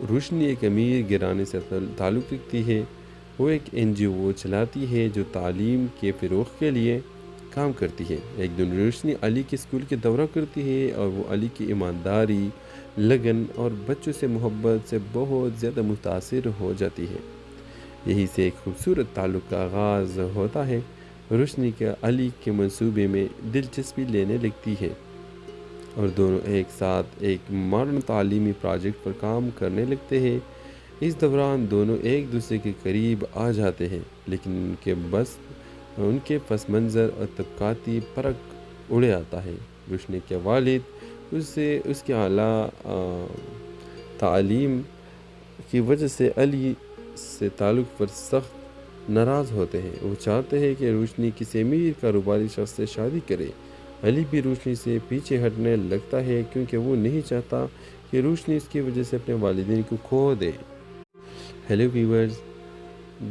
روشنی ایک امیر گھرانے سے تعلق رکھتی ہے۔ وہ ایک NGO چلاتی ہے جو تعلیم کے فروغ کے لیے کام کرتی ہے۔ ایک دن روشنی علی کے اسکول کے دورہ کرتی ہے اور وہ علی کی ایمانداری، لگن اور بچوں سے محبت سے بہت زیادہ متاثر ہو جاتی ہے۔ یہی سے ایک خوبصورت تعلق کا آغاز ہوتا ہے۔ روشنی کا علی کے منصوبے میں دلچسپی لینے لگتی ہے اور دونوں ایک ساتھ ایک ماڈرن تعلیمی پروجیکٹ پر کام کرنے لگتے ہیں۔ اس دوران دونوں ایک دوسرے کے قریب آ جاتے ہیں، لیکن ان کے پس منظر اور طبقاتی فرق اڑے آتا ہے۔ روشنی کے والد اس کے اعلیٰ تعلیم کی وجہ سے علی سے تعلق پر سخت ناراض ہوتے ہیں۔ وہ چاہتے ہیں کہ روشنی کسی امیر کاروباری شخص سے شادی کرے۔ علی بھی روشنی سے پیچھے ہٹنے لگتا ہے کیونکہ وہ نہیں چاہتا کہ روشنی اس کی وجہ سے اپنے والدین کو کھو دے۔ ہیلو ویورز،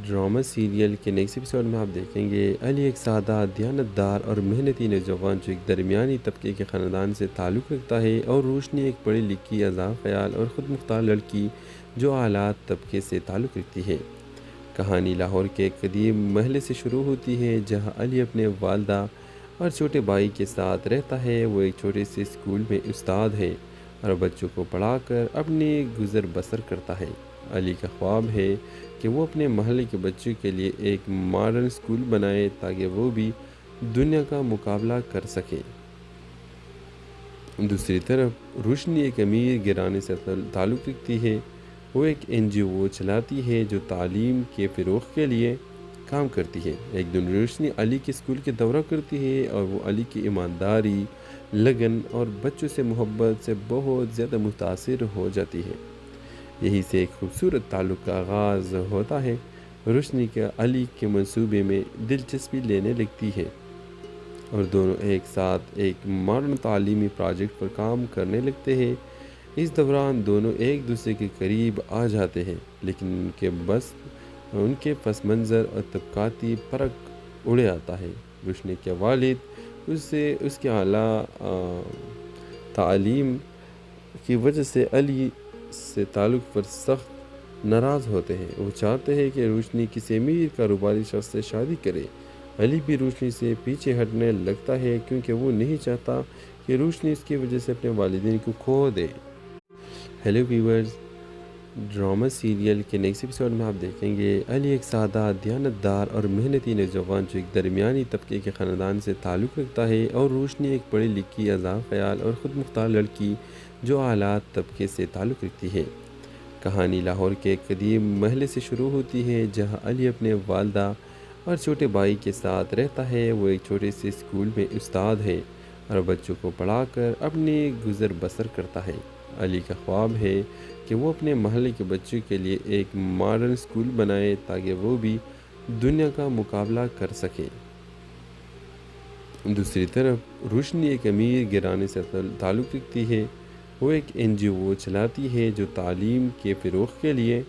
ڈرامہ سیریل کے نیکسٹ ایپیسوڈ میں آپ دیکھیں گے علی ایک سادہ، دیانتدار اور محنتی نوجوان جو ایک درمیانی طبقے کے خاندان سے تعلق رکھتا ہے، اور روشنی ایک پڑھی لکھی، آزاد خیال اور خود مختار لڑکی جو اعلیٰ طبقے سے تعلق رکھتی ہے۔ کہانی لاہور کے ایک قدیم محلے سے شروع ہوتی ہے جہاں علی اپنے والدہ اور چھوٹے بھائی کے ساتھ رہتا ہے۔ وہ ایک چھوٹے سے اسکول میں استاد ہے اور بچوں کو پڑھا کر اپنی گزر بسر کرتا ہے۔ علی کا خواب ہے کہ وہ اپنے محلے کے بچوں کے لیے ایک ماڈرن اسکول بنائے تاکہ وہ بھی دنیا کا مقابلہ کر سکے۔ دوسری طرف روشنی ایک امیر گھرانے سے تعلق رکھتی ہے۔ وہ ایک NGO چلاتی ہے جو تعلیم کے فروغ کے لیے کام کرتی ہے۔ ایک دن روشنی علی کے اسکول کے دورہ کرتی ہے اور وہ علی کی ایمانداری، لگن اور بچوں سے محبت سے بہت زیادہ متاثر ہو جاتی ہے۔ یہی سے ایک خوبصورت تعلق کا آغاز ہوتا ہے۔ روشنی کا علی کے منصوبے میں دلچسپی لینے لگتی ہے اور دونوں ایک ساتھ ایک ماڈرن تعلیمی پروجیکٹ پر کام کرنے لگتے ہیں۔ اس دوران دونوں ایک دوسرے کے قریب آ جاتے ہیں، لیکن ان کے پس منظر اور طبقاتی فرق اڑے آتا ہے۔ روشنی کے والد اس کے اعلیٰ تعلیم کی وجہ سے علی سے تعلق پر سخت ناراض ہوتے ہیں۔ وہ چاہتے ہیں کہ روشنی کسی امیر کاروباری شخص سے شادی کرے۔ علی بھی روشنی سے پیچھے ہٹنے لگتا ہے کیونکہ وہ نہیں چاہتا کہ روشنی اس کی وجہ سے اپنے والدین کو کھو دے۔ ہیلو ویورز، ڈرامہ سیریل کے نیکسٹ ایپیسوڈ میں آپ دیکھیں گے علی ایک سادہ، دیانتدار اور محنتی نوجوان جو ایک درمیانی طبقے کے خاندان سے تعلق رکھتا ہے، اور روشنی ایک پڑھی لکھی، آزاد خیال اور خود مختار لڑکی جو اعلیٰ طبقے سے تعلق رکھتی ہے۔ کہانی لاہور کے ایک قدیم محلے سے شروع ہوتی ہے جہاں علی اپنے والدہ اور چھوٹے بھائی کے ساتھ رہتا ہے۔ وہ ایک چھوٹے سے اسکول میں استاد ہے اور بچوں کو پڑھا کر اپنی گزر بسر کرتا ہے۔ علی کا خواب ہے کہ وہ اپنے محلے کے بچوں کے لیے ایک ماڈرن اسکول بنائے تاکہ وہ بھی دنیا کا مقابلہ کر سکے۔ دوسری طرف روشنی ایک امیر گھرانے سے تعلق رکھتی ہے۔ وہ ایک NGO چلاتی ہے جو تعلیم کے فروغ کے لیے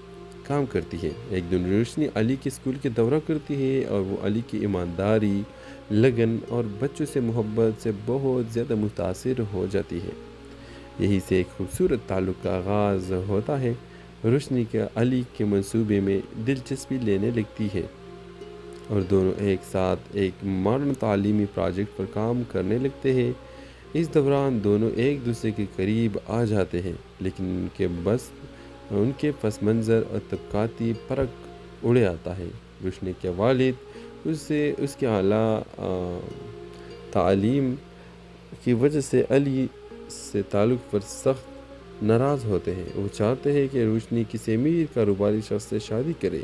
کام کرتی ہے۔ ایک دن روشنی علی کے اسکول کے دورہ کرتی ہے اور وہ علی کی ایمانداری، لگن اور بچوں سے محبت سے بہت زیادہ متاثر ہو جاتی ہے۔ یہی سے ایک خوبصورت تعلق کا آغاز ہوتا ہے۔ روشنی کا علی کے منصوبے میں دلچسپی لینے لگتی ہے اور دونوں ایک ساتھ ایک ماڈرن تعلیمی پروجیکٹ پر کام کرنے لگتے ہیں۔ اس دوران دونوں ایک دوسرے کے قریب آ جاتے ہیں، لیکن ان کے پس منظر اور طبقاتی فرق اڑے آتا ہے۔ روشنی کے والد اس کے اعلیٰ تعلیم کی وجہ سے علی سے تعلق پر سخت ناراض ہوتے ہیں۔ وہ چاہتے ہیں کہ روشنی کسی امیر کاروباری شخص سے شادی کرے۔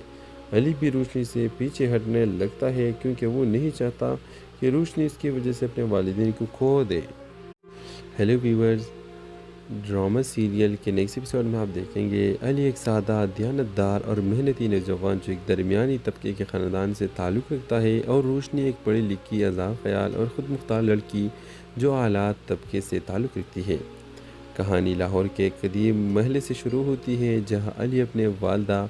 علی بھی روشنی سے پیچھے ہٹنے لگتا ہے کیونکہ وہ نہیں چاہتا کہ روشنی اس کی وجہ سے اپنے والدین کو کھو دے۔ ہیلو ویورز، ڈرامہ سیریل کے نیکسٹ ایپیسوڈ میں آپ دیکھیں گے علی ایک سادہ، دیانتدار اور محنتی نوجوان جو ایک درمیانی طبقے کے خاندان سے تعلق رکھتا ہے، اور روشنی ایک پڑھی لکھی، آزاد خیال اور خود مختار لڑکی جو اعلیٰ طبقے سے تعلق رکھتی ہے۔ کہانی لاہور کے ایک قدیم محلے سے شروع ہوتی ہے جہاں علی اپنے والدہ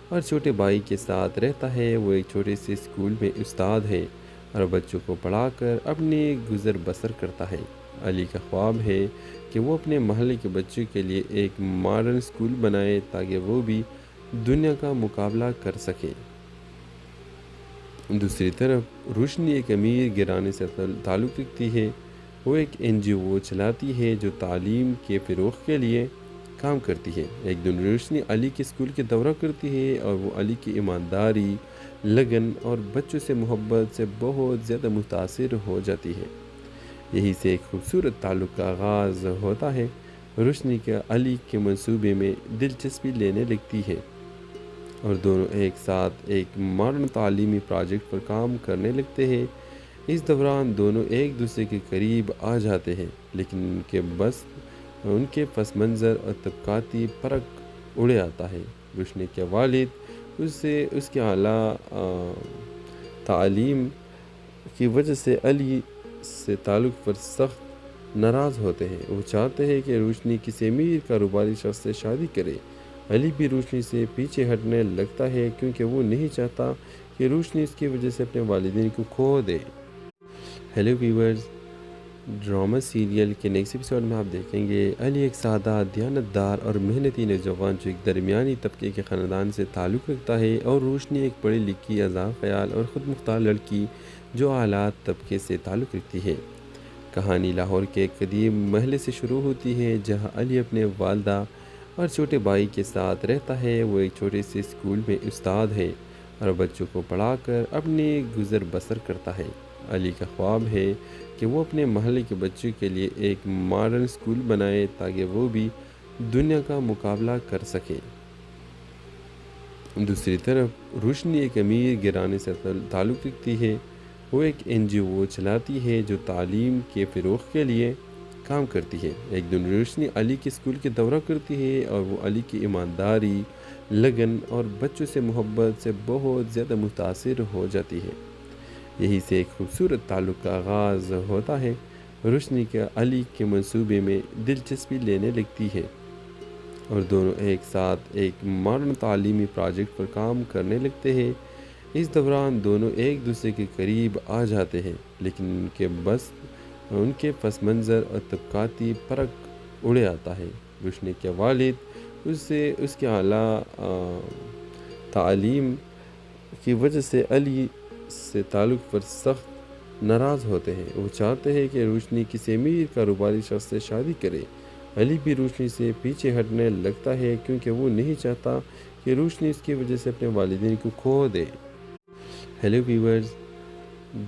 اور چھوٹے بھائی کے ساتھ رہتا ہے۔ وہ ایک چھوٹے سے اسکول میں استاد ہے اور بچوں کو پڑھا کر اپنی گزر بسر کرتا ہے۔ علی کا خواب ہے کہ وہ اپنے محلے کے بچوں کے لیے ایک ماڈرن اسکول بنائے تاکہ وہ بھی دنیا کا مقابلہ کر سکے۔ دوسری طرف روشنی ایک امیر گھرانے سے تعلق رکھتی ہے۔ وہ ایک NGO چلاتی ہے جو تعلیم کے فروغ کے لیے کام کرتی ہے۔ ایک دن روشنی علی کے اسکول کے دورہ کرتی ہے اور وہ علی کی ایمانداری، لگن اور بچوں سے محبت سے بہت زیادہ متاثر ہو جاتی ہے۔ یہی سے ایک خوبصورت تعلق کا آغاز ہوتا ہے۔ روشنی کا علی کے منصوبے میں دلچسپی لینے لگتی ہے اور دونوں ایک ساتھ ایک ماڈرن تعلیمی پروجیکٹ پر کام کرنے لگتے ہیں۔ اس دوران دونوں ایک دوسرے کے قریب آ جاتے ہیں، لیکن ان کے پس منظر اور طبقاتی فرق اڑے آتا ہے۔ روشنی کے والد اس کے اعلیٰ تعلیم کی وجہ سے علی سے تعلق پر سخت ناراض ہوتے ہیں۔ وہ چاہتے ہیں کہ روشنی کسی امیر کاروباری شخص سے شادی کرے۔ علی بھی روشنی سے پیچھے ہٹنے لگتا ہے کیونکہ وہ نہیں چاہتا کہ روشنی اس کی وجہ سے اپنے والدین کو کھو دے۔ ہیلو ویورز، ڈرامہ سیریل کے نیکسٹ ایپیسوڈ میں آپ دیکھیں گے علی ایک سادہ، دیانتدار اور محنتی نوجوان جو ایک درمیانی طبقے کے خاندان سے تعلق رکھتا ہے، اور روشنی ایک پڑھی لکھی، آزاد خیال اور خود مختار لڑکی جو اعلیٰ طبقے سے تعلق رکھتی ہے۔ کہانی لاہور کے ایک قدیم محلے سے شروع ہوتی ہے جہاں علی اپنے والدہ اور چھوٹے بھائی کے ساتھ رہتا ہے۔ وہ ایک چھوٹے سے اسکول میں استاد ہے اور بچوں کو پڑھا کر اپنی گزر بسر کرتا ہے۔ علی کا خواب ہے کہ وہ اپنے محلے کے بچوں کے لیے ایک ماڈرن اسکول بنائے تاکہ وہ بھی دنیا کا مقابلہ کر سکے۔ دوسری طرف روشنی ایک امیر گھرانے سے تعلق رکھتی ہے۔ وہ ایک NGO چلاتی ہے جو تعلیم کے فروغ کے لیے کام کرتی ہے۔ ایک دن روشنی علی کے اسکول کے دورہ کرتی ہے اور وہ علی کی ایمانداری، لگن اور بچوں سے محبت سے بہت زیادہ متاثر ہو جاتی ہے۔ یہی سے ایک خوبصورت تعلق کا آغاز ہوتا ہے۔ روشنی کا علی کے منصوبے میں دلچسپی لینے لگتی ہے اور دونوں ایک ساتھ ایک ماڈرن تعلیمی پروجیکٹ پر کام کرنے لگتے ہیں۔ اس دوران دونوں ایک دوسرے کے قریب آ جاتے ہیں، لیکن ان کے پس منظر اور طبقاتی فرق اڑے آتا ہے۔ روشنی کے والد اس کے اعلیٰ تعلیم کی وجہ سے علی سے تعلق پر سخت ناراض ہوتے ہیں۔ وہ چاہتے ہیں کہ روشنی کسی امیر کاروباری شخص سے شادی کرے۔ علی بھی روشنی سے پیچھے ہٹنے لگتا ہے کیونکہ وہ نہیں چاہتا کہ روشنی اس کی وجہ سے اپنے والدین کو کھو دے۔ ہیلو ویورز،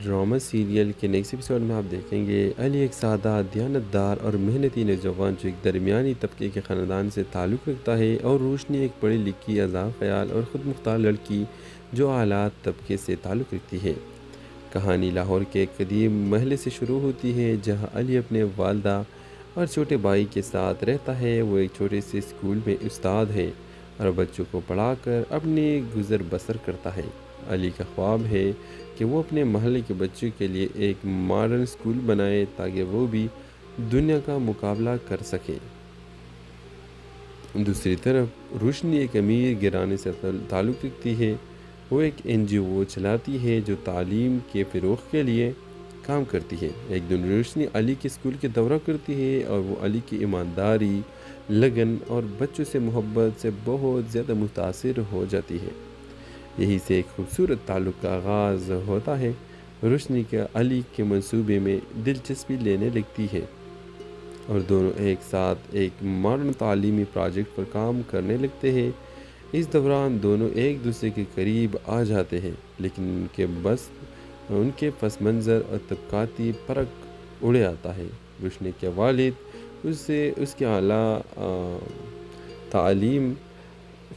ڈرامہ سیریل کے نیکسٹ ایپیسوڈ میں آپ دیکھیں گے علی ایک سادہ، دیانتدار اور محنتی نوجوان جو ایک درمیانی طبقے کے خاندان سے تعلق رکھتا ہے، اور روشنی ایک پڑھی لکھی، آزاد خیال اور خود مختار لڑکی جو اعلیٰ طبقے سے تعلق رکھتی ہے۔ کہانی لاہور کے ایک قدیم محلے سے شروع ہوتی ہے جہاں علی اپنے والدہ اور چھوٹے بھائی کے ساتھ رہتا ہے۔ وہ ایک چھوٹے سے اسکول میں استاد ہے اور بچوں کو پڑھا کر اپنی گزر بسر کرتا ہے۔ علی کا خواب ہے کہ وہ اپنے محلے کے بچوں کے لیے ایک ماڈرن اسکول بنائے تاکہ وہ بھی دنیا کا مقابلہ کر سکے۔ دوسری طرف روشنی ایک امیر گھرانے سے تعلق رکھتی ہے۔ وہ ایک NGO چلاتی ہے جو تعلیم کے فروغ کے لیے کام کرتی ہے۔ ایک دن روشنی علی کے اسکول کے دورہ کرتی ہے اور وہ علی کی ایمانداری، لگن اور بچوں سے محبت سے بہت زیادہ متاثر ہو جاتی ہے۔ یہی سے ایک خوبصورت تعلق کا آغاز ہوتا ہے۔ روشنی کا علی کے منصوبے میں دلچسپی لینے لگتی ہے اور دونوں ایک ساتھ ایک ماڈرن تعلیمی پروجیکٹ پر کام کرنے لگتے ہیں۔ اس دوران دونوں ایک دوسرے کے قریب آ جاتے ہیں، لیکن ان کے پس منظر اور طبقاتی فرق اڑے آتا ہے۔ روشنی کے والد اس کے اعلیٰ تعلیم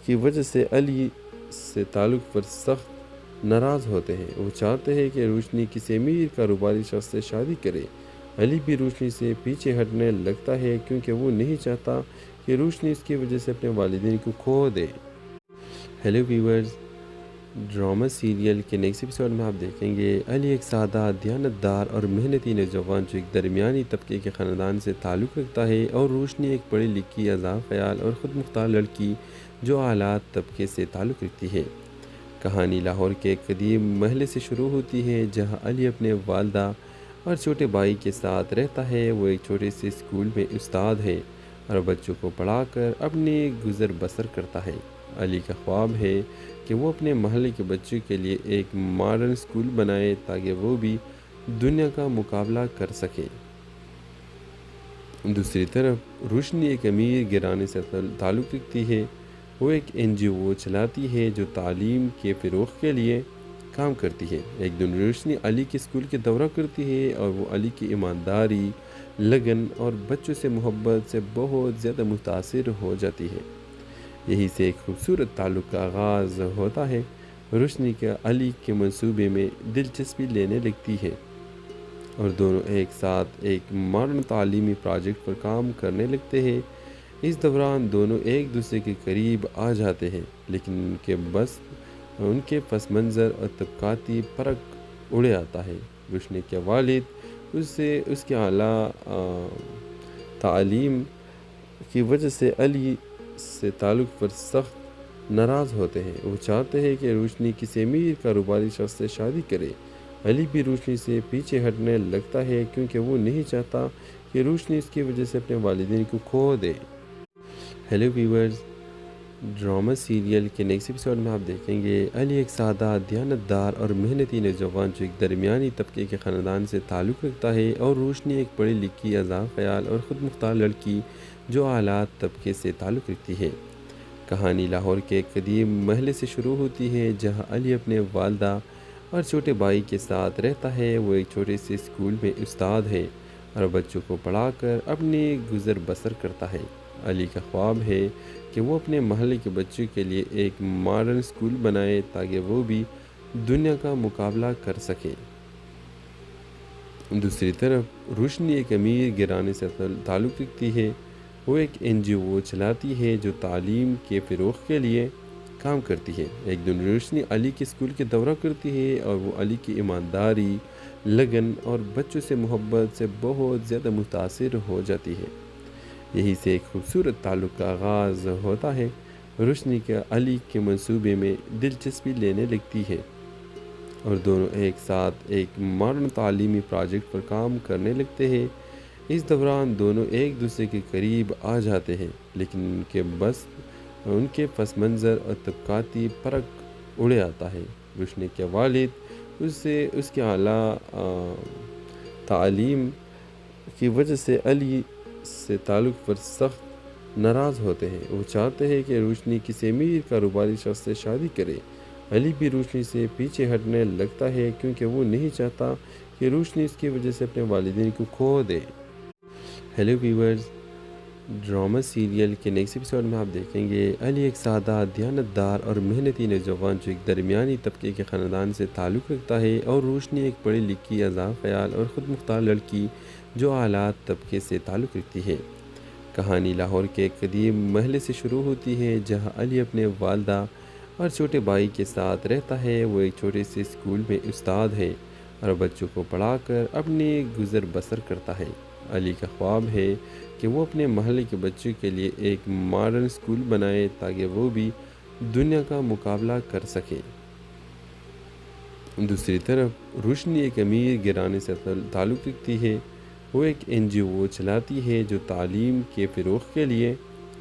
کی وجہ سے علی سے تعلق پر سخت ناراض ہوتے ہیں۔ وہ چاہتے ہیں کہ روشنی کسی امیر کاروباری شخص سے شادی کرے۔ علی بھی روشنی سے پیچھے ہٹنے لگتا ہے کیونکہ وہ نہیں چاہتا کہ روشنی اس کی وجہ سے اپنے والدین کو کھو دے۔ ہیلو ویورز، ڈرامہ سیریل کے نیکسٹ ایپیسوڈ میں آپ دیکھیں گے علی ایک سادہ، دیانتدار اور محنتی نوجوان جو ایک درمیانی طبقے کے خاندان سے تعلق رکھتا ہے، اور روشنی ایک پڑھی لکھی، آزاد خیال اور خود مختار لڑکی جو اعلیٰ طبقے سے تعلق رکھتی ہے۔ کہانی لاہور کے ایک قدیم محلے سے شروع ہوتی ہے جہاں علی اپنے والدہ اور چھوٹے بھائی کے ساتھ رہتا ہے۔ وہ ایک چھوٹے سے اسکول میں استاد ہے اور بچوں کو پڑھا کر اپنی گزر بسر کرتا ہے۔ علی کا خواب ہے کہ وہ اپنے محلے کے بچوں کے لیے ایک ماڈرن اسکول بنائے تاکہ وہ بھی دنیا کا مقابلہ کر سکے۔ دوسری طرف روشنی ایک امیر گھرانے سے تعلق رکھتی ہے۔ وہ ایک NGO چلاتی ہے جو تعلیم کے فروغ کے لیے کام کرتی ہے۔ ایک دن روشنی علی کے اسکول کے دورہ کرتی ہے اور وہ علی کی ایمانداری، لگن اور بچوں سے محبت سے بہت زیادہ متاثر ہو جاتی ہے۔ یہی سے ایک خوبصورت تعلق کا آغاز ہوتا ہے۔ روشنی کا علی کے منصوبے میں دلچسپی لینے لگتی ہے اور دونوں ایک ساتھ ایک ماڈرن تعلیمی پروجیکٹ پر کام کرنے لگتے ہیں۔ اس دوران دونوں ایک دوسرے کے قریب آ جاتے ہیں، لیکن ان کے پس منظر اور طبقاتی فرق اڑے آتا ہے۔ روشنی کے والد اس کے اعلیٰ تعلیم کی وجہ سے علی سے تعلق پر سخت ناراض ہوتے ہیں۔ وہ چاہتے ہیں کہ روشنی کسی امیر کاروباری شخص سے شادی کرے۔ علی بھی روشنی سے پیچھے ہٹنے لگتا ہے کیونکہ وہ نہیں چاہتا کہ روشنی اس کی وجہ سے اپنے والدین کو کھو دے۔ ہیلو ویورز، ڈرامہ سیریل کے نیکسٹ ایپیسوڈ میں آپ دیکھیں گے علی ایک سادہ، دیانتدار اور محنتی نوجوان جو ایک درمیانی طبقے کے خاندان سے تعلق رکھتا ہے، اور روشنی ایک پڑھی لکھی، آزاد خیال اور خود مختار لڑکی جو اعلیٰ طبقے سے تعلق رکھتی ہے۔ کہانی لاہور کے ایک قدیم محلے سے شروع ہوتی ہے جہاں علی اپنے والدہ اور چھوٹے بھائی کے ساتھ رہتا ہے۔ وہ ایک چھوٹے سے اسکول میں استاد ہے اور بچوں کو پڑھا کر اپنی گزر بسر کرتا ہے۔ علی کا خواب ہے کہ وہ اپنے محلے کے بچوں کے لیے ایک ماڈرن اسکول بنائے تاکہ وہ بھی دنیا کا مقابلہ کر سکے۔ دوسری طرف روشنی ایک امیر گھرانے سے تعلق رکھتی ہے۔ وہ ایک NGO چلاتی ہے جو تعلیم کے فروغ کے لیے کام کرتی ہے۔ ایک دن روشنی علی کے اسکول کے دورہ کرتی ہے اور وہ علی کی ایمانداری، لگن اور بچوں سے محبت سے بہت زیادہ متاثر ہو جاتی ہے۔ یہی سے ایک خوبصورت تعلق کا آغاز ہوتا ہے۔ روشنی کا علی کے منصوبے میں دلچسپی لینے لگتی ہے اور دونوں ایک ساتھ ایک ماڈرن تعلیمی پروجیکٹ پر کام کرنے لگتے ہیں۔ اس دوران دونوں ایک دوسرے کے قریب آ جاتے ہیں، لیکن ان کے پس منظر اور طبقاتی فرق اڑے آتا ہے۔ روشنی کے والد اس کے اعلیٰ تعلیم کی وجہ سے علی سے تعلق پر سخت ناراض ہوتے ہیں۔ وہ چاہتے ہیں کہ روشنی کسی امیر کاروباری شخص سے شادی کرے۔ علی بھی روشنی سے پیچھے ہٹنے لگتا ہے کیونکہ وہ نہیں چاہتا کہ روشنی اس کی وجہ سے اپنے والدین کو کھو دے۔ ہیلو ویورز، ڈرامہ سیریل کے نیکسٹ ایپیسوڈ میں آپ دیکھیں گے علی ایک سادہ، دیانتدار اور محنتی نوجوان جو ایک درمیانی طبقے کے خاندان سے تعلق رکھتا ہے، اور روشنی ایک پڑھی لکھی، آزاد خیال اور خود مختار لڑکی جو اعلیٰ طبقے سے تعلق رکھتی ہے۔ کہانی لاہور کے ایک قدیم محلے سے شروع ہوتی ہے جہاں علی اپنے والدہ اور چھوٹے بھائی کے ساتھ رہتا ہے۔ وہ ایک چھوٹے سے اسکول میں استاد ہے اور بچوں کو پڑھا کر اپنی گزر بسر کرتا ہے۔ علی کا خواب ہے کہ وہ اپنے محلے کے بچوں کے لیے ایک ماڈرن اسکول بنائے تاکہ وہ بھی دنیا کا مقابلہ کر سکے۔ دوسری طرف روشنی ایک امیر گھرانے سے تعلق رکھتی ہے۔ وہ ایک NGO چلاتی ہے جو تعلیم کے فروغ کے لیے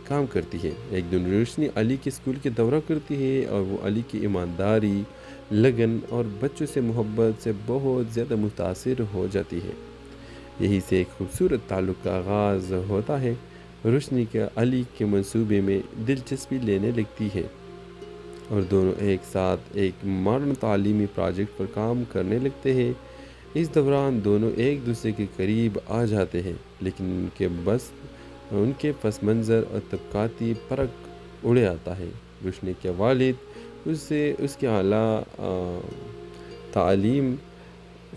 کام کرتی ہے۔ ایک دن روشنی علی کے اسکول کے دورہ کرتی ہے اور وہ علی کی ایمانداری، لگن اور بچوں سے محبت سے بہت زیادہ متاثر ہو جاتی ہے۔ یہی سے ایک خوبصورت تعلق کا آغاز ہوتا ہے۔ روشنی کا علی کے منصوبے میں دلچسپی لینے لگتی ہے اور دونوں ایک ساتھ ایک ماڈرن تعلیمی پروجیکٹ پر کام کرنے لگتے ہیں۔ اس دوران دونوں ایک دوسرے کے قریب آ جاتے ہیں، لیکن ان کے پس منظر اور طبقاتی فرق اڑے آتا ہے۔ روشنی کے والد اس کے اعلیٰ تعلیم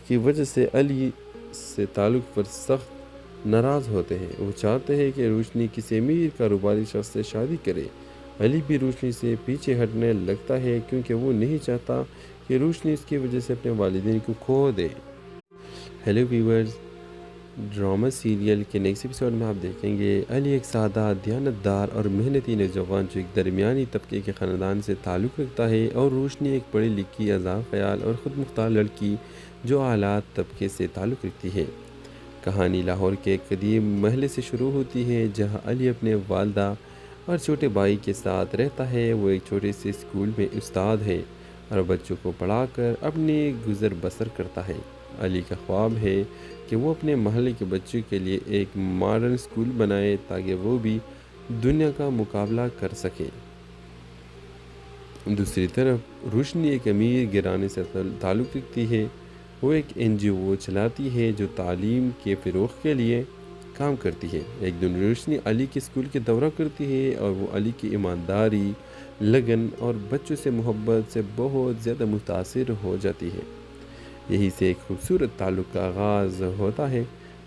کی وجہ سے علی سے تعلق پر سخت ناراض ہوتے ہیں۔ وہ چاہتے ہیں کہ روشنی کسی امیر کاروباری شخص سے شادی کرے۔ علی بھی روشنی سے پیچھے ہٹنے لگتا ہے کیونکہ وہ نہیں چاہتا کہ روشنی اس کی وجہ سے اپنے والدین کو کھو دے۔ ہیلو ویورز، ڈرامہ سیریل کے نیکسٹ ایپیسوڈ میں آپ دیکھیں گے علی ایک سادہ دیانتدار اور محنتی نوجوان جو ایک درمیانی طبقے کے خاندان سے تعلق رکھتا ہے، اور روشنی ایک پڑھی لکھی عذاب خیال اور خود مختار لڑکی جو اعلیٰ طبقے سے تعلق رکھتی ہے۔ کہانی لاہور کے ایک قدیم محلے سے شروع ہوتی ہے جہاں علی اپنے والدہ اور چھوٹے بھائی کے ساتھ رہتا ہے۔ وہ ایک چھوٹے سے اسکول میں استاد ہے اور بچوں کو پڑھا کر اپنی گزر بسر کرتا ہے۔ علی کا خواب ہے کہ وہ اپنے محلے کے بچوں کے لیے ایک ماڈرن اسکول بنائے تاکہ وہ بھی دنیا کا مقابلہ کر سکے۔ دوسری طرف روشنی ایک امیر گھرانے سے تعلق رکھتی ہے۔ وہ ایک NGO چلاتی ہے جو تعلیم کے فروغ کے لیے کام کرتی ہے۔ ایک دن روشنی علی کے اسکول کے دورہ کرتی ہے اور وہ علی کی ایمانداری، لگن اور بچوں سے محبت سے بہت زیادہ متاثر ہو جاتی ہے۔ یہی سے ایک خوبصورت تعلق کا آغاز ہوتا ہے۔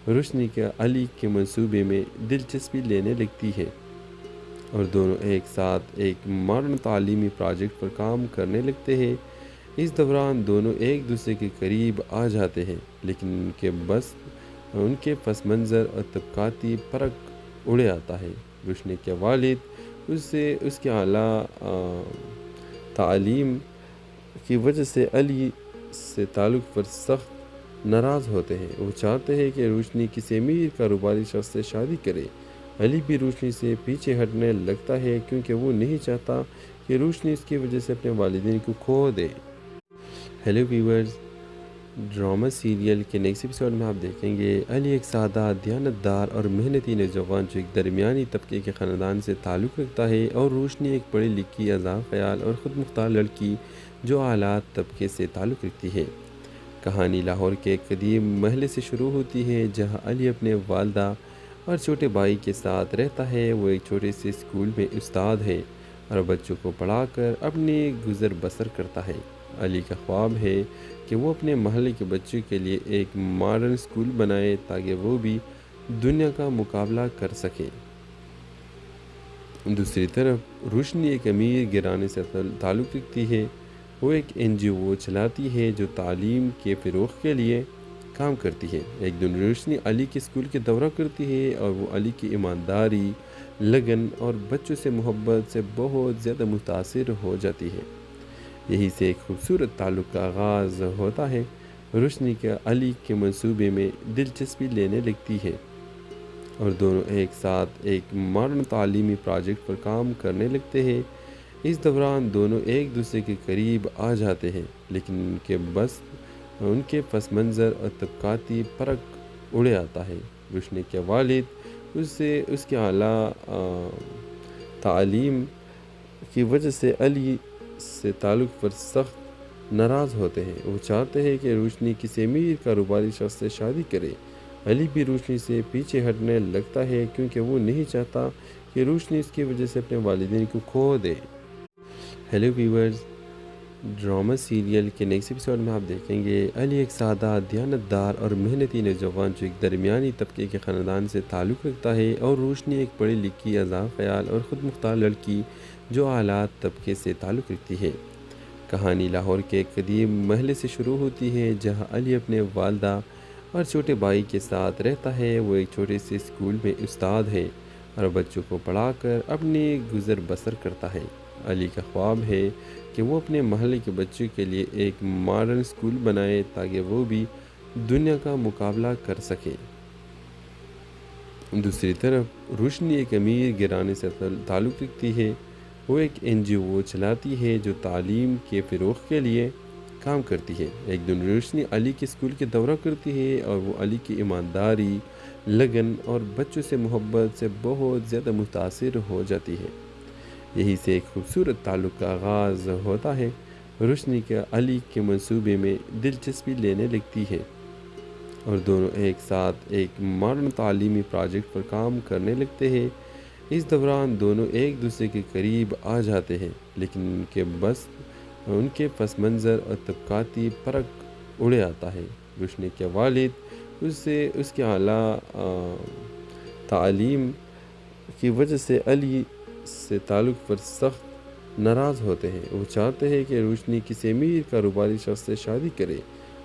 روشنی کا علی کے منصوبے میں دلچسپی لینے لگتی ہے اور دونوں ایک ساتھ ایک ماڈرن تعلیمی پروجیکٹ پر کام کرنے لگتے ہیں۔ اس دوران دونوں ایک دوسرے کے قریب آ جاتے ہیں، لیکن ان کے پس منظر اور طبقاتی فرق اڑے آتا ہے۔ روشنی کے والد اس کے اعلیٰ تعلیم کی وجہ سے علی سے تعلق پر سخت ناراض ہوتے ہیں۔ وہ چاہتے ہیں کہ روشنی کسی امیر کاروباری شخص سے شادی کرے۔ علی بھی روشنی سے پیچھے ہٹنے لگتا ہے کیونکہ وہ نہیں چاہتا کہ روشنی اس کی وجہ سے اپنے والدین کو کھو دے۔ ہیلو ویورز، ڈرامہ سیریل کے نیکسٹ ایپیسوڈ میں آپ دیکھیں گے علی ایک سادہ دیانتدار اور محنتی نوجوان جو ایک درمیانی طبقے کے خاندان سے تعلق رکھتا ہے، اور روشنی ایک پڑھی لکھی عذاب خیال اور خود مختار لڑکی جو اعلیٰ طبقے سے تعلق رکھتی ہے۔ کہانی لاہور کے ایک قدیم محلے سے شروع ہوتی ہے جہاں علی اپنے والدہ اور چھوٹے بھائی کے ساتھ رہتا ہے۔ وہ ایک چھوٹے سے اسکول میں استاد ہے اور بچوں کو پڑھا کر اپنی گزر بسر کرتا ہے۔ علی کا خواب ہے کہ وہ اپنے محلے کے بچوں کے لیے ایک ماڈرن اسکول بنائے تاکہ وہ بھی دنیا کا مقابلہ کر سکے۔ دوسری طرف روشنی ایک امیر گھرانے سے تعلق رکھتی ہے۔ وہ ایک NGO چلاتی ہے جو تعلیم کے فروغ کے لیے کام کرتی ہے۔ ایک دن روشنی علی کے اسکول کے دورہ کرتی ہے اور وہ علی کی ایمانداری، لگن اور بچوں سے محبت سے بہت زیادہ متاثر ہو جاتی ہے۔ یہی سے ایک خوبصورت تعلق کا آغاز ہوتا ہے۔ روشنی کا علی کے منصوبے میں دلچسپی لینے لگتی ہے اور دونوں ایک ساتھ ایک ماڈرن تعلیمی پروجیکٹ پر کام کرنے لگتے ہیں۔ اس دوران دونوں ایک دوسرے کے قریب آ جاتے ہیں، لیکن ان کے پس منظر اور طبقاتی فرق اڑے آتا ہے۔ روشنی کے والد اس کے اعلیٰ تعلیم کی وجہ سے علی سے تعلق پر سخت ناراض ہوتے ہیں۔ وہ چاہتے ہیں کہ روشنی کسی امیر کاروباری شخص سے شادی کرے۔ علی بھی روشنی سے پیچھے ہٹنے لگتا ہے کیونکہ وہ نہیں چاہتا کہ روشنی اس کی وجہ سے اپنے والدین کو کھو دے۔ ہیلو ویورز، ڈرامہ سیریل کے نیکسٹ ایپیسوڈ میں آپ دیکھیں گے علی ایک سادہ دیانتدار اور محنتی نوجوان جو ایک درمیانی طبقے کے خاندان سے تعلق رکھتا ہے، اور روشنی ایک پڑھی لکھی عذاب خیال اور خود مختار لڑکی جو اعلیٰ طبقے سے تعلق رکھتی ہے۔ کہانی لاہور کے ایک قدیم محلے سے شروع ہوتی ہے جہاں علی اپنے والدہ اور چھوٹے بھائی کے ساتھ رہتا ہے۔ وہ ایک چھوٹے سے اسکول میں استاد ہے اور بچوں کو پڑھا کر اپنی گزر بسر کرتا ہے۔ علی کا خواب ہے کہ وہ اپنے محلے کے بچوں کے لیے ایک ماڈرن اسکول بنائے تاکہ وہ بھی دنیا کا مقابلہ کر سکے۔ دوسری طرف روشنی ایک امیر گھرانے سے تعلق رکھتی ہے۔ وہ ایک NGO چلاتی ہے جو تعلیم کے فروغ کے لیے کام کرتی ہے۔ ایک دن روشنی علی کے اسکول کے دورہ کرتی ہے اور وہ علی کی ایمانداری، لگن اور بچوں سے محبت سے بہت زیادہ متاثر ہو جاتی ہے۔ یہی سے ایک خوبصورت تعلق کا آغاز ہوتا ہے۔ روشنی کا علی کے منصوبے میں دلچسپی لینے لگتی ہے اور دونوں ایک ساتھ ایک ماڈرن تعلیمی پروجیکٹ پر کام کرنے لگتے ہیں۔ اس دوران دونوں ایک دوسرے کے قریب آ جاتے ہیں، لیکن ان کے پس منظر اور طبقاتی فرق اڑے آتا ہے۔ روشنی کے والد اس کے اعلیٰ تعلیم کی وجہ سے علی سے تعلق پر سخت ناراض ہوتے ہیں۔ وہ چاہتے ہیں کہ روشنی کسی امیر کاروباری شخص سے شادی کرے۔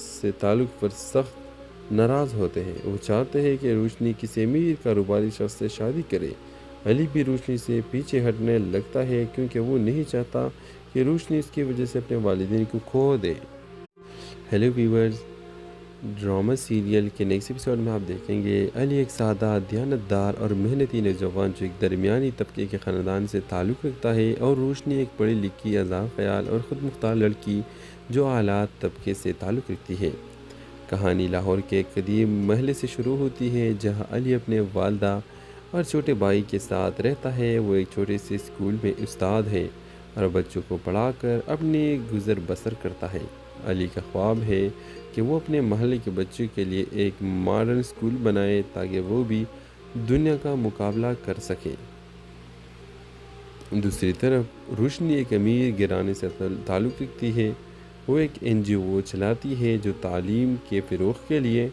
سے تعلق پر سخت ناراض ہوتے ہیں۔ وہ چاہتے ہیں کہ روشنی کسی امیر کاروباری شخص سے شادی کرے۔ علی بھی روشنی سے پیچھے ہٹنے لگتا ہے کیونکہ وہ نہیں چاہتا کہ روشنی اس کی وجہ سے اپنے والدین کو کھو دے۔ ہیلو ویورز، ڈرامہ سیریل کے نیکسٹ ایپیسوڈ میں آپ دیکھیں گے علی ایک سادہ، دیانتدار اور محنتی نوجوان جو ایک درمیانی طبقے کے خاندان سے تعلق رکھتا ہے، اور روشنی ایک پڑھی لکھی، آزاد خیال اور خود مختار لڑکی جو اعلیٰ طبقے سے تعلق رکھتی ہے۔ کہانی لاہور کے ایک قدیم محلے سے شروع ہوتی ہے جہاں علی اپنے والدہ اور چھوٹے بھائی کے ساتھ رہتا ہے۔ وہ ایک چھوٹے سے اسکول میں استاد ہے اور بچوں کو پڑھا کر اپنی گزر بسر کرتا ہے۔ علی کا خواب ہے کہ وہ اپنے محلے کے بچوں کے لیے ایک ماڈرن اسکول بنائے تاکہ وہ بھی دنیا کا مقابلہ کر سکے۔ دوسری طرف روشنی ایک امیر گھرانے سے تعلق رکھتی ہے۔ وہ ایک NGO چلاتی ہے جو تعلیم کے فروغ کے لیے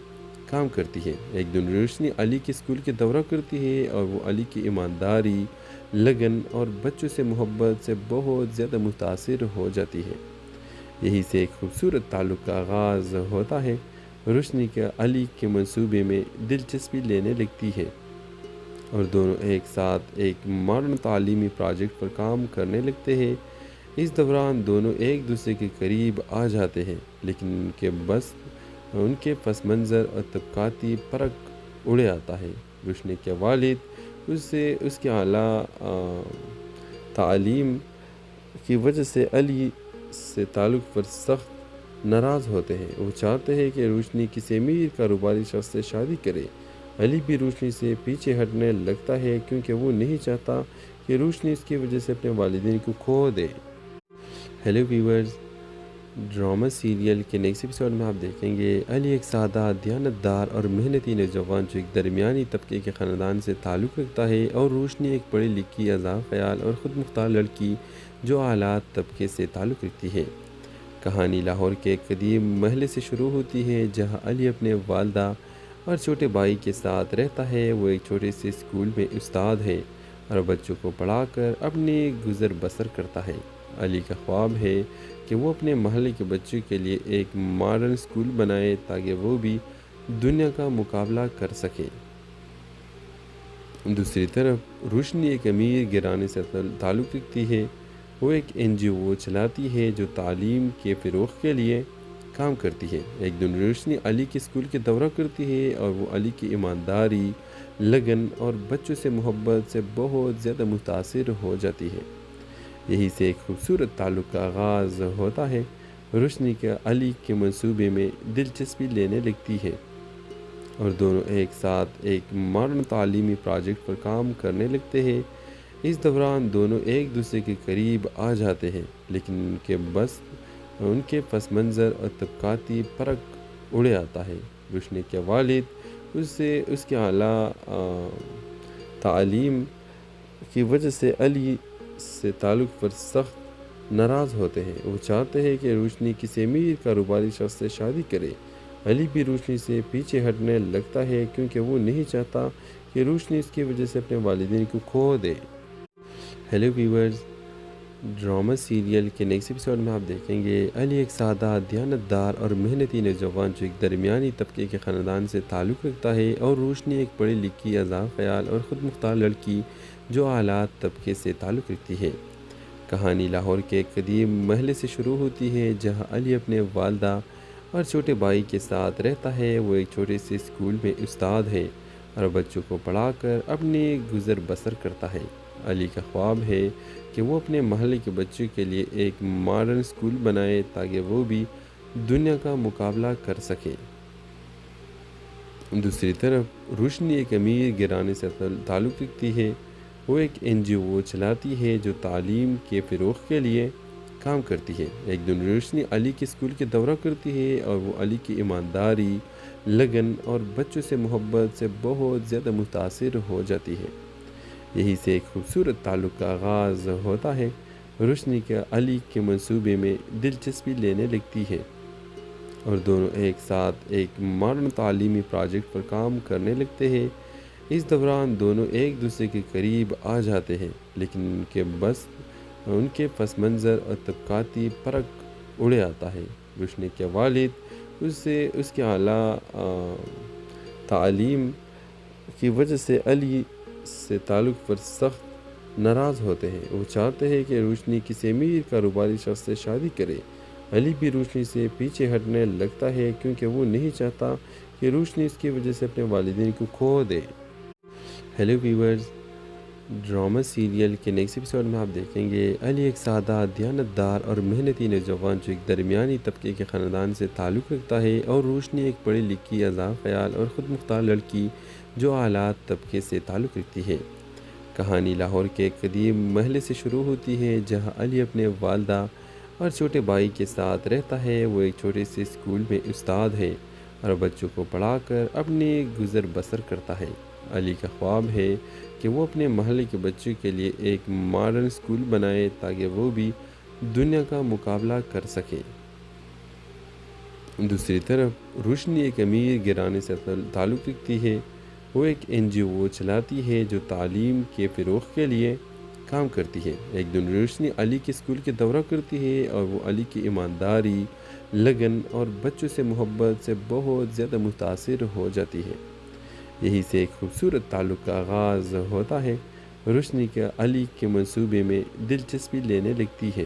کام کرتی ہے۔ ایک دن روشنی علی کے اسکول کے دورہ کرتی ہے اور وہ علی کی ایمانداری، لگن اور بچوں سے محبت سے بہت زیادہ متاثر ہو جاتی ہے۔ یہی سے ایک خوبصورت تعلق کا آغاز ہوتا ہے۔ روشنی کا علی کے منصوبے میں دلچسپی لینے لگتی ہے اور دونوں ایک ساتھ ایک ماڈرن تعلیمی پروجیکٹ پر کام کرنے لگتے ہیں۔ اس دوران دونوں ایک دوسرے کے قریب آ جاتے ہیں، لیکن ان کے پس منظر اور طبقاتی فرق اڑے آتا ہے۔ روشنی کے والد اس کے اعلیٰ تعلیم کی وجہ سے علی سے تعلق پر سخت ناراض ہوتے ہیں۔ وہ چاہتے ہیں کہ روشنی کسی امیر کاروباری شخص سے شادی کرے۔ علی بھی روشنی سے پیچھے ہٹنے لگتا ہے کیونکہ وہ نہیں چاہتا کہ روشنی اس کی وجہ سے اپنے والدین کو کھو دے۔ ہیلو ویورز، ڈرامہ سیریل کے نیکسٹ ایپیسوڈ میں آپ دیکھیں گے علی ایک سادہ، دیانتدار اور محنتی نوجوان جو ایک درمیانی طبقے کے خاندان سے تعلق رکھتا ہے، اور روشنی ایک پڑھی لکھی، آزاد خیال اور خود مختار لڑکی جو اعلیٰ طبقے سے تعلق رکھتی ہے۔ کہانی لاہور کے ایک قدیم محلے سے شروع ہوتی ہے جہاں علی اپنے والدہ اور چھوٹے بھائی کے ساتھ رہتا ہے۔ وہ ایک چھوٹے سے اسکول میں استاد ہے اور بچوں کو پڑھا کر اپنی گزر بسر کرتا ہے۔ علی کا خواب ہے کہ وہ اپنے محلے کے بچوں کے لیے ایک ماڈرن اسکول بنائے تاکہ وہ بھی دنیا کا مقابلہ کر سکے۔ دوسری طرف روشنی ایک امیر گھرانے سے تعلق رکھتی ہے۔ وہ ایک NGO چلاتی ہے جو تعلیم کے فروغ کے لیے کام کرتی ہے۔ ایک دن روشنی علی کے اسکول کے دورہ کرتی ہے اور وہ علی کی ایمانداری، لگن اور بچوں سے محبت سے بہت زیادہ متاثر ہو جاتی ہے۔ یہی سے ایک خوبصورت تعلق کا آغاز ہوتا ہے۔ روشنی کا علی کے منصوبے میں دلچسپی لینے لگتی ہے اور دونوں ایک ساتھ ایک ماڈرن تعلیمی پروجیکٹ پر کام کرنے لگتے ہیں۔ اس دوران دونوں ایک دوسرے کے قریب آ جاتے ہیں، لیکن ان کے پس منظر اور طبقاتی فرق اڑے آتا ہے۔ روشنی کے والد اس کے اعلیٰ تعلیم کی وجہ سے علی سے تعلق پر سخت ناراض ہوتے ہیں۔ وہ چاہتے ہیں کہ روشنی کسی امیر کاروباری شخص سے شادی کرے۔ علی بھی روشنی سے پیچھے ہٹنے لگتا ہے کیونکہ وہ نہیں چاہتا کہ روشنی اس کی وجہ سے اپنے والدین کو کھو دے۔ ہیلو ویورز، ڈرامہ سیریل کے نیکسٹ ایپیسوڈ میں آپ دیکھیں گے علی ایک سادہ، دیانتدار اور محنتی نوجوان جو ایک درمیانی طبقے کے خاندان سے تعلق رکھتا ہے، اور روشنی ایک پڑھی لکھی، آزاد خیال اور خود مختار لڑکی جو اعلیٰ طبقے سے تعلق رکھتی ہے۔ کہانی لاہور کے ایک قدیم محلے سے شروع ہوتی ہے جہاں علی اپنے والدہ اور چھوٹے بھائی کے ساتھ رہتا ہے۔ وہ ایک چھوٹے سے اسکول میں استاد ہے اور بچوں کو پڑھا کر اپنی گزر بسر کرتا ہے۔ علی کا خواب ہے کہ وہ اپنے محلے کے بچوں کے لیے ایک ماڈرن اسکول بنائے تاکہ وہ بھی دنیا کا مقابلہ کر سکے۔ دوسری طرف روشنی ایک امیر گھرانے سے تعلق رکھتی ہے۔ وہ ایک NGO چلاتی ہے جو تعلیم کے فروغ کے لیے کام کرتی ہے۔ ایک دن روشنی علی کے اسکول کے دورہ کرتی ہے اور وہ علی کی ایمانداری، لگن اور بچوں سے محبت سے بہت زیادہ متاثر ہو جاتی ہے۔ یہی سے ایک خوبصورت تعلق کا آغاز ہوتا ہے۔ روشنی کا علی کے منصوبے میں دلچسپی لینے لگتی ہے اور دونوں ایک ساتھ ایک ماڈرن تعلیمی پروجیکٹ پر کام کرنے لگتے ہیں۔ اس دوران دونوں ایک دوسرے کے قریب آ جاتے ہیں، لیکن ان کے پس منظر اور طبقاتی فرق اڑے آتا ہے۔ روشنی کے والد اس کے اعلیٰ تعلیم کی وجہ سے علی سے تعلق پر سخت ناراض ہوتے ہیں۔ وہ چاہتے ہیں کہ روشنی کسی امیر کاروباری شخص سے شادی کرے۔ علی بھی روشنی سے پیچھے ہٹنے لگتا ہے کیونکہ وہ نہیں چاہتا کہ روشنی اس کی وجہ سے اپنے والدین کو کھو دے۔ ہیلو ویورز، ڈرامہ سیریل کے نیکسٹ ایپیسوڈ میں آپ دیکھیں گے علی ایک سادہ، دیانتدار اور محنتی نوجوان جو ایک درمیانی طبقے کے خاندان سے تعلق رکھتا ہے، اور روشنی ایک پڑھی لکھی، آزاد خیال اور خود مختار لڑکی جو اعلیٰ طبقے سے تعلق رکھتی ہے۔ کہانی لاہور کے ایک قدیم محلے سے شروع ہوتی ہے جہاں علی اپنے والدہ اور چھوٹے بھائی کے ساتھ رہتا ہے۔ وہ ایک چھوٹے سے اسکول میں استاد ہے اور بچوں کو پڑھا کر اپنی گزر بسر کرتا ہے۔ علی کا خواب ہے کہ وہ اپنے محلے کے بچوں کے لیے ایک ماڈرن اسکول بنائے تاکہ وہ بھی دنیا کا مقابلہ کر سکے۔ دوسری طرف روشنی ایک امیر گھرانے سے تعلق رکھتی ہے۔ وہ ایک NGO چلاتی ہے جو تعلیم کے فروغ کے لیے کام کرتی ہے۔ ایک دن روشنی علی کے اسکول کے دورہ کرتی ہے اور وہ علی کی ایمانداری، لگن اور بچوں سے محبت سے بہت زیادہ متاثر ہو جاتی ہے۔ یہی سے ایک خوبصورت تعلق کا آغاز ہوتا ہے۔ روشنی کا علی کے منصوبے میں دلچسپی لینے لگتی ہے